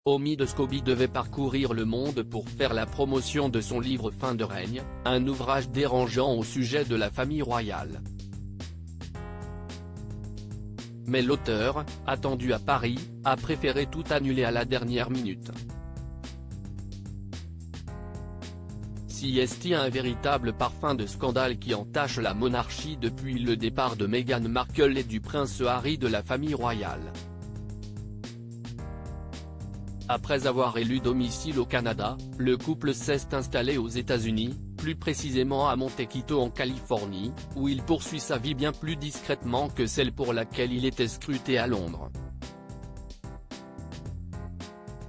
Omid Scobie devait parcourir le monde pour faire la promotion de son livre Fin de règne, un ouvrage dérangeant au sujet de la famille royale. Mais l'auteur, attendu à Paris, a préféré tout annuler à la dernière minute. Si est un véritable parfum de scandale qui entache la monarchie depuis le départ de Meghan Markle et du prince Harry de la famille royale. Après avoir élu domicile au Canada, le couple s'est installé aux États-Unis, plus précisément à Montecito en Californie, où il poursuit sa vie bien plus discrètement que celle pour laquelle il était scruté à Londres.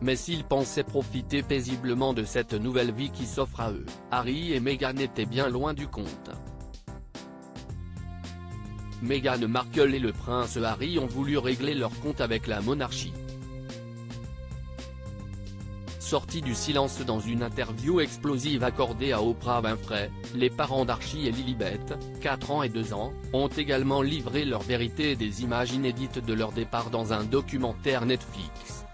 Mais s'ils pensaient profiter paisiblement de cette nouvelle vie qui s'offre à eux, Harry et Meghan étaient bien loin du compte. Meghan Markle et le prince Harry ont voulu régler leur compte avec la monarchie. Sortis du silence dans une interview explosive accordée à Oprah Winfrey, les parents d'Archie et Lilibet, 4 ans et 2 ans, ont également livré leur vérité et des images inédites de leur départ dans un documentaire Netflix.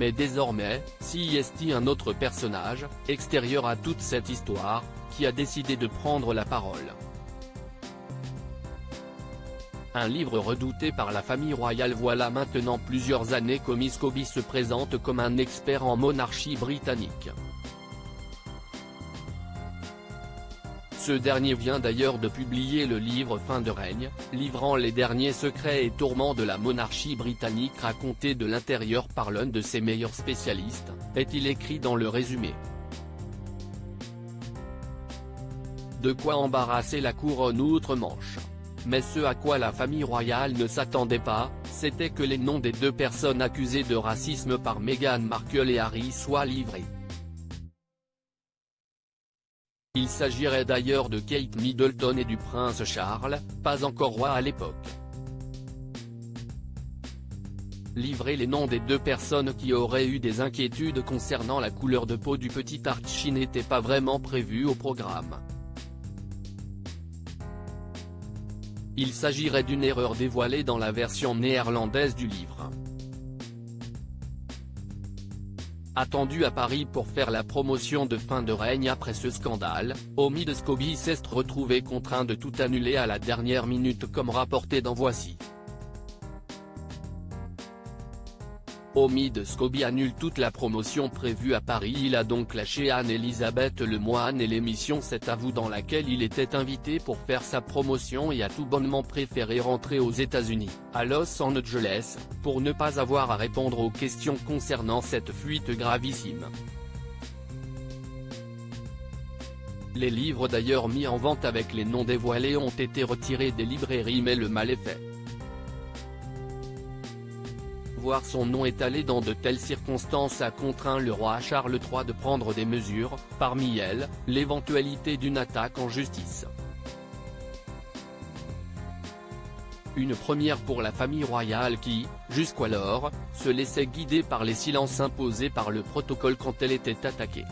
Mais désormais, si est un autre personnage, extérieur à toute cette histoire, qui a décidé de prendre la parole. Un livre redouté par la famille royale. Voilà maintenant plusieurs années qu'Omid Scobie se présente comme un expert en monarchie britannique. Ce dernier vient d'ailleurs de publier le livre Fin de règne, livrant les derniers secrets et tourments de la monarchie britannique racontés de l'intérieur par l'un de ses meilleurs spécialistes, est-il écrit dans le résumé. De quoi embarrasser la couronne outre-Manche. Mais ce à quoi la famille royale ne s'attendait pas, c'était que les noms des deux personnes accusées de racisme par Meghan Markle et Harry soient livrés. Il s'agirait d'ailleurs de Kate Middleton et du prince Charles, pas encore roi à l'époque. Livrer les noms des deux personnes qui auraient eu des inquiétudes concernant la couleur de peau du petit Archie n'était pas vraiment prévu au programme. Il s'agirait d'une erreur dévoilée dans la version néerlandaise du livre. Attendu à Paris pour faire la promotion de Fin de règne après ce scandale, Omid Scobie s'est retrouvé contraint de tout annuler à la dernière minute comme rapporté dans Voici. Omid Scobie annule toute la promotion prévue à Paris. Il a donc lâché Anne-Elisabeth Lemoine et l'émission C'est à vous dans laquelle il était invité pour faire sa promotion et a tout bonnement préféré rentrer aux États-Unis, à Los Angeles, pour ne pas avoir à répondre aux questions concernant cette fuite gravissime. Les livres d'ailleurs mis en vente avec les noms dévoilés ont été retirés des librairies mais le mal est fait. Voir son nom étalé dans de telles circonstances a contraint le roi Charles III de prendre des mesures, parmi elles, l'éventualité d'une attaque en justice. Une première pour la famille royale qui, jusqu'alors, se laissait guider par les silences imposés par le protocole quand elle était attaquée.